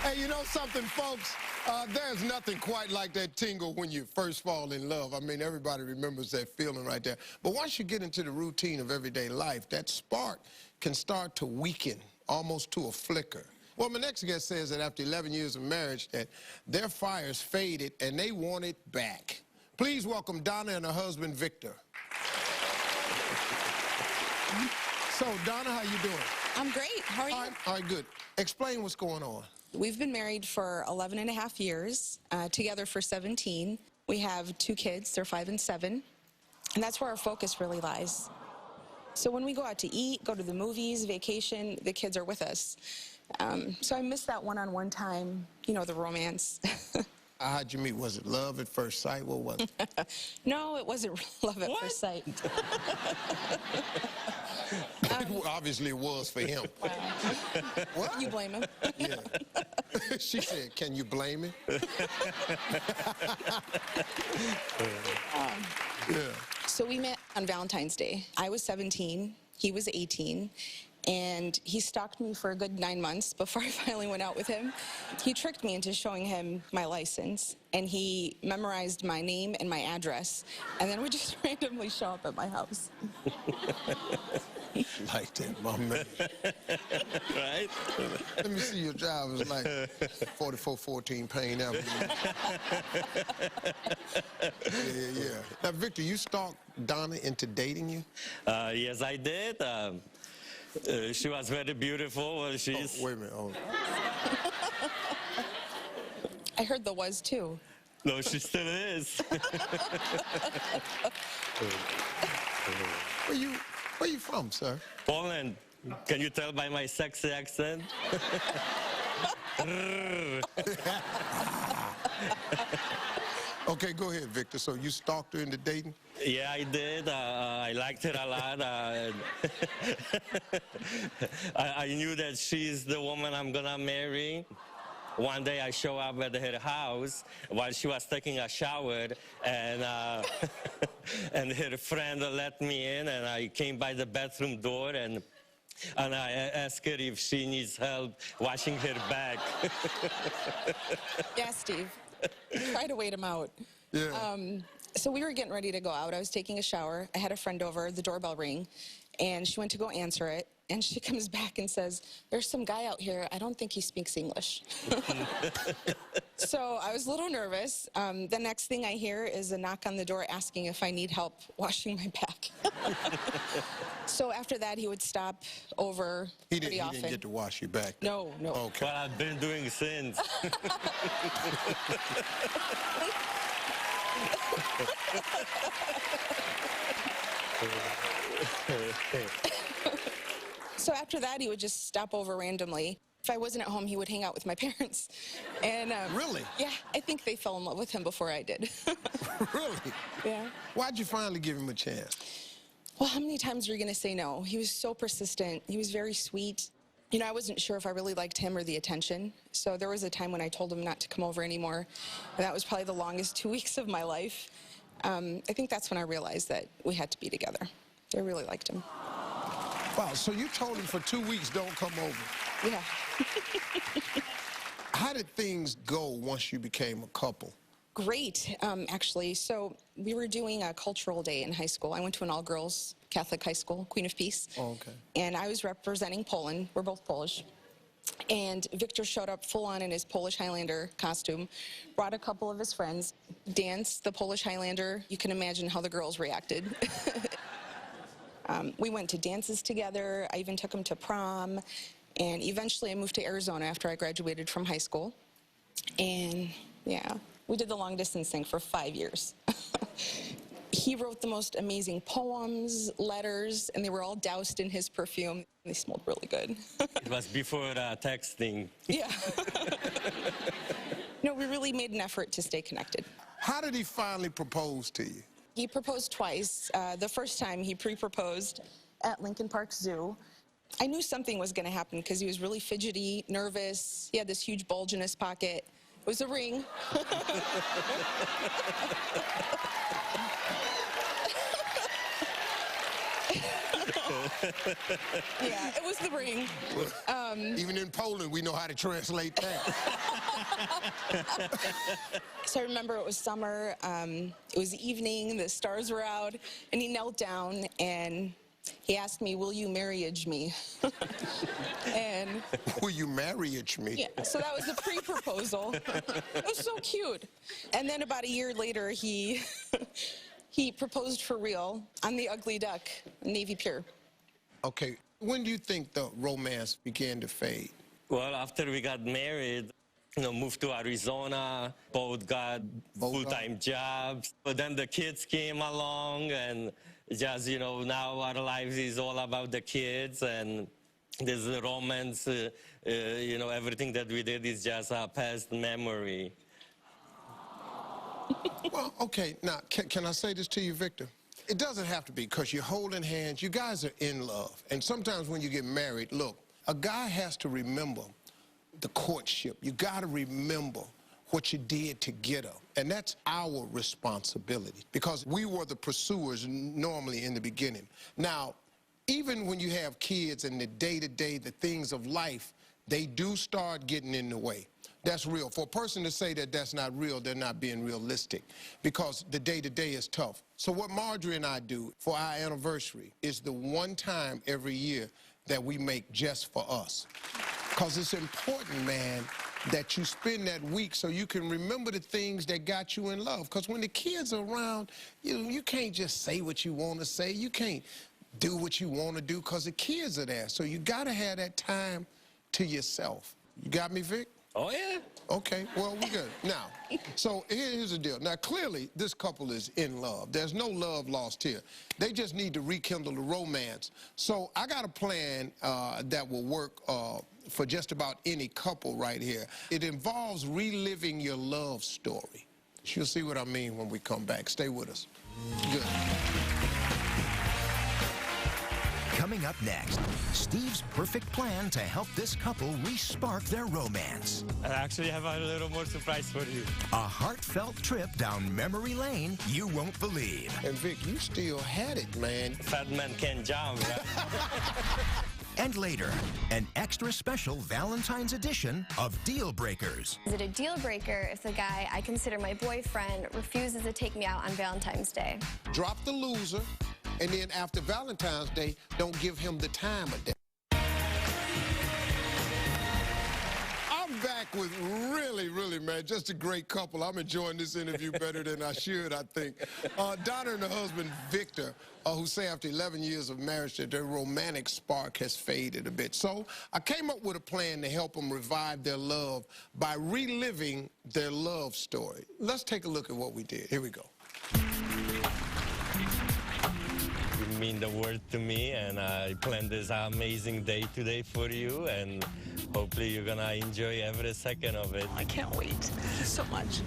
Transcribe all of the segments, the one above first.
Hey, you know something, folks? There's nothing quite like that tingle when you first fall in love. I mean, everybody remembers that feeling right there. But once you get into the routine of everyday life, that spark can start to weaken, almost to a flicker. Well, my next guest says that after 11 years of marriage, that their fires faded and they want it back. Please welcome Donna and her husband, Victor. So, Donna, how you doing? I'm great. How are you? All right, good. Explain what's going on. We've been married for 11 and a half years, together for 17. We have 2 kids, they're 5 and 7, and that's where our focus really lies. So when we go out to eat, go to the movies, vacation, the kids are with us. So I miss that one-on-one time, you know, the romance. How'd you meet? Was it love at first sight? What was it? No, it wasn't love at first sight. Obviously, it was for him. Wow. What? You blame him? Yeah. She said, can you blame him? Yeah. So we met on Valentine's Day. I was 17, he was 18, and he stalked me for a good 9 months before I finally went out with him. He tricked me into showing him my license, and he memorized my name and my address, and then would just randomly show up at my house. Like that, my man. Right? Let me see your driver's license. 4414 Payne Avenue. Yeah. Now, Victor, you stalked Donna into dating you? Yes, I did. She was very beautiful. Well, she's... Oh, wait a minute. Oh. I heard there was too. No, she still is. Where you from, sir? Poland. Can you tell by my sexy accent? Okay, go ahead, Victor. So you stalked her into dating? Yeah, I did. I liked her a lot. I knew that she's the woman I'm gonna marry. One day I show up at her house while she was taking a shower, and and her friend let me in, and I came by the bathroom door, and I asked her if she needs help washing her back. Yeah, Steve. Try to wait him out. Yeah. So we were getting ready to go out. I was taking a shower. I had a friend over, the doorbell rang, and she went to go answer it. And she comes back and says, there's some guy out here. I don't think he speaks English. So I was a little nervous. The next thing I hear is a knock on the door asking if I need help washing my back. So after that, he would stop over pretty often. He didn't get to wash your back? No. Okay. What I've been doing since. So after that, he would just stop over randomly. If I wasn't at home, he would hang out with my parents. And Really? Yeah, I think they fell in love with him before I did. Really? Yeah. Why'd you finally give him a chance? Well, how many times were you going to say no? He was so persistent. He was very sweet. You know, I wasn't sure if I really liked him or the attention. So there was a time when I told him not to come over anymore. And that was probably the longest 2 weeks of my life. I think that's when I realized that we had to be together. I really liked him. Wow, so you told him for 2 weeks, don't come over. Yeah. How did things go once you became a couple? Great, actually. So we were doing a cultural day in high school. I went to an all-girls Catholic high school, Queen of Peace. Oh, okay. And I was representing Poland. We're both Polish. And Victor showed up full-on in his Polish Highlander costume, brought a couple of his friends, danced the Polish Highlander. You can imagine how the girls reacted. We went to dances together. I even took him to prom. And eventually I moved to Arizona after I graduated from high school. And yeah, we did the long distance thing for 5 years. He wrote the most amazing poems, letters, and they were all doused in his perfume. They smelled really good. It was before texting. Yeah. No, we really made an effort to stay connected. How did he finally propose to you? He proposed twice. The first time he pre-proposed at Lincoln Park Zoo. I knew something was going to happen because he was really fidgety, nervous. He had this huge bulge in his pocket. It was a ring. Yeah, it was the ring. Even in Poland, we know how to translate that. So I remember it was summer, it was evening, the stars were out, and he knelt down and he asked me, "Will you marriage me?" And Will you marriage me? yeah, so that was the pre-proposal. It was so cute. And then about a year later, he proposed for real on the Ugly Duck, Navy Pier. Okay, when do you think the romance began to fade? Well, after we got married, moved to Arizona, both got full-time jobs. But then the kids came along, and just, now our lives is all about the kids, and there's a romance, everything that we did is just a past memory. Well, okay, now, can I say this to you, Victor? It doesn't have to be, because you're holding hands, you guys are in love. And sometimes when you get married, look, a guy has to remember the courtship. You got to remember what you did to get her. And that's our responsibility, because we were the pursuers normally in the beginning. Now, even when you have kids and the day-to-day, the things of life, they do start getting in the way. That's real. For a person to say that that's not real, they're not being realistic, because the day-to-day is tough. So what Marjorie and I do for our anniversary is the one time every year that we make just for us. Because it's important, man, that you spend that week so you can remember the things that got you in love. Because when the kids are around, you can't just say what you want to say. You can't do what you want to do because the kids are there. So you got to have that time to yourself. You got me, Vic? Oh, yeah. Okay, well, we good. Now, so here's the deal. Now, clearly, this couple is in love. There's no love lost here. They just need to rekindle the romance. So I got a plan that will work for just about any couple right here. It involves reliving your love story. You'll see what I mean when we come back. Stay with us. Good. Coming up next, Steve's perfect plan to help this couple re-spark their romance. I actually have a little more surprise for you. A heartfelt trip down memory lane you won't believe. And Vic, you still had it, man. Fat man can jump, right? And later, an extra special Valentine's edition of Deal Breakers. Is it a deal breaker if the guy I consider my boyfriend refuses to take me out on Valentine's Day? Drop the loser, and then after Valentine's Day, don't give him the time of day. I'm back with really, man, just a great couple. I'm enjoying this interview better than I should, I think. Donna and her husband, Victor, who say after 11 years of marriage that their romantic spark has faded a bit. So I came up with a plan to help them revive their love by reliving their love story. Let's take a look at what we did. Here we go. You mean the world to me, and I planned this amazing day today for you, and hopefully you're gonna enjoy every second of it. I can't wait so much.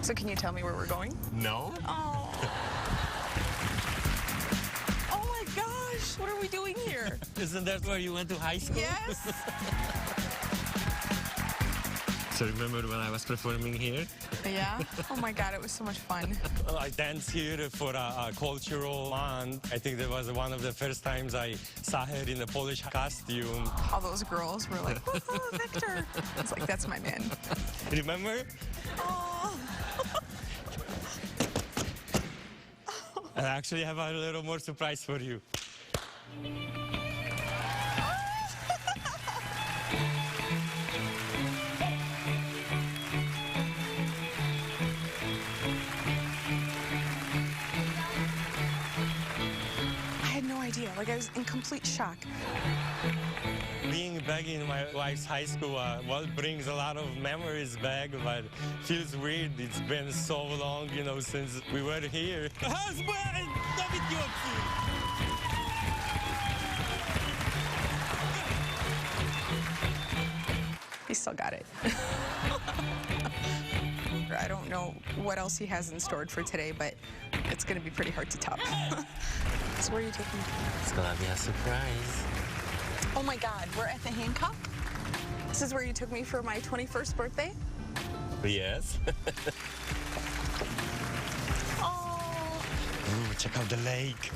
So can you tell me where we're going? No? Oh. Oh my gosh, what are we doing here? Isn't that where you went to high school? Yes. So remember when I was performing here? Yeah? Oh my God, it was so much fun. Well, I danced here for a cultural month. I think that was one of the first times I saw her in a Polish costume. All those girls were like, woohoo, Victor. It's like, that's my man. Remember? Oh. I actually have a little more surprise for you. Like, I was in complete shock. Being back in my wife's high school, well, brings a lot of memories back, but feels weird. It's been so long, since we were here. Husband! He still got it. I don't know what else he has in store for today, but it's going to be pretty hard to top. So where are you taking me? It's gonna be a surprise. Oh my God, we're at the Hancock? This is where you took me for my 21st birthday? Yes. Oh, Ooh, check out the lake.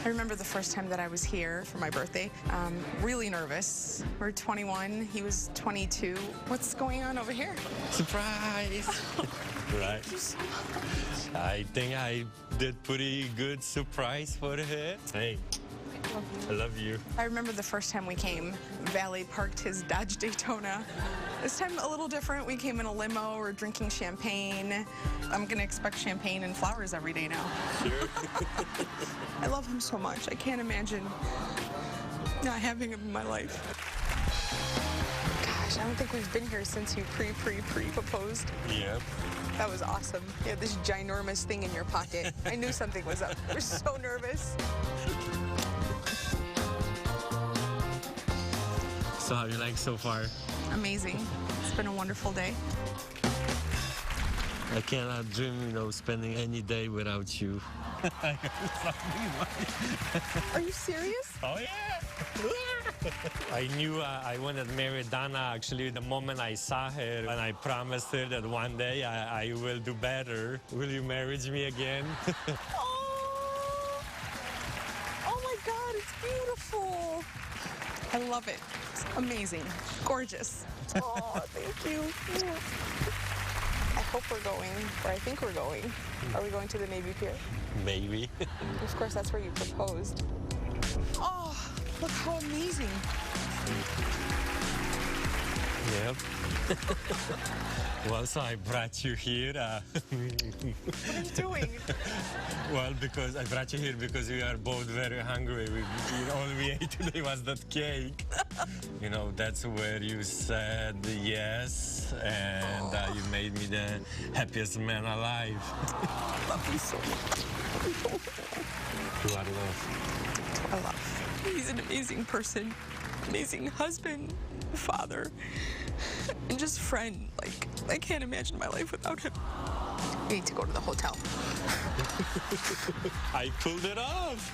I remember the first time that I was here for my birthday. Really nervous. We're 21, he was 22. What's going on over here? Surprise! Right. I think I did pretty good surprise for her. Hey, I love you. I remember the first time we came, Valley parked his Dodge Daytona. This time a little different. We came in a limo, we're drinking champagne. I'm gonna expect champagne and flowers every day now. Sure. I love him so much. I can't imagine not having him in my life. Gosh, I don't think we've been here since you pre-proposed. Yep. That was awesome. You had this ginormous thing in your pocket. I knew something was up. I was so nervous. So how do you like so far? Amazing. It's been a wonderful day. I cannot dream, spending any day without you. Are you serious? Oh, yeah. I knew I wanted to marry Donna, actually, the moment I saw her, and I promised her that one day I will do better. Will you marry me again? Oh my God, it's beautiful. I love it. It's amazing. Gorgeous. Oh, thank you. I hope we're going, or I think we're going. Are we going to the Navy Pier? Maybe. Of course, that's where you proposed. Oh, look how amazing. Yep. Well, so I brought you here. What are you doing? Well, because I brought you here because we are both very hungry. All we ate today was that cake. That's where you said yes, and you made me the happiest man alive. I love you so much. You are love. I love. He's an amazing person, amazing husband, father, and just friend. Like, I can't imagine my life without him. We need to go to the hotel. I pulled it off.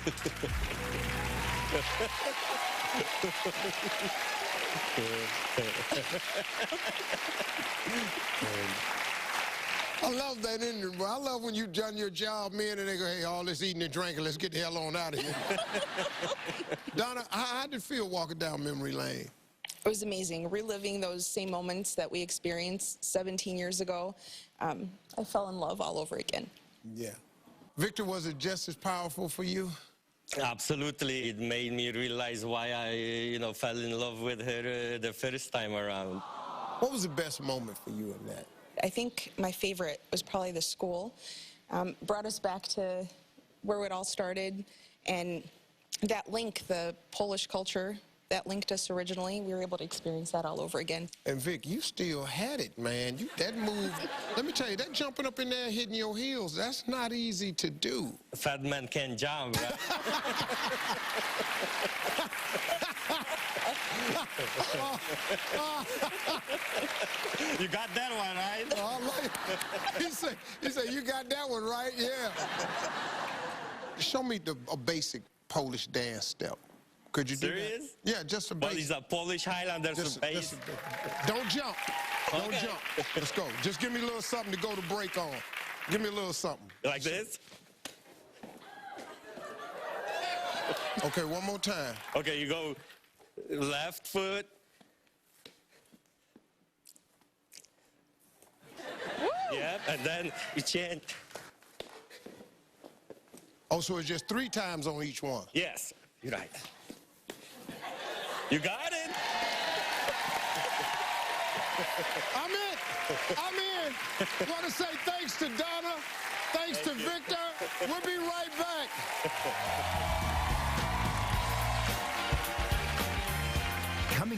I love that ending, bro. I love when you've done your job, man, and they go, hey, all this eating and drinking, let's get the hell on out of here. Donna, how did it feel walking down memory lane? It was amazing, reliving those same moments that we experienced 17 years ago. I fell in love all over again. Yeah. Victor, was it just as powerful for you? Absolutely. It made me realize why I, fell in love with her the first time around. What was the best moment for you in that? I think my favorite was probably the school. Brought us back to where it all started, and that link, the Polish culture, that linked us originally, we were able to experience that all over again. And Vic, you still had it, man. That move, let me tell you, that jumping up in there hitting your heels, that's not easy to do. Fat man can't jump, right? You got that one, right? Oh, he said, you got that one right? Yeah. Show me a basic Polish dance step. Could you do that? Serious? Yeah, just a What basic. is a Polish Highlander base? Don't jump. Don't Okay. jump. Let's go. Just give me a little something to go to break on. Give me a little something. Like this? Okay, one more time. Okay, you go left foot. Yep, and then you chant. Oh, so it's just 3 times on each one. Yes, you're right. You got it. I'm in. I'm in. I want to say thanks to Donna. Thanks to Victor. We'll be right back.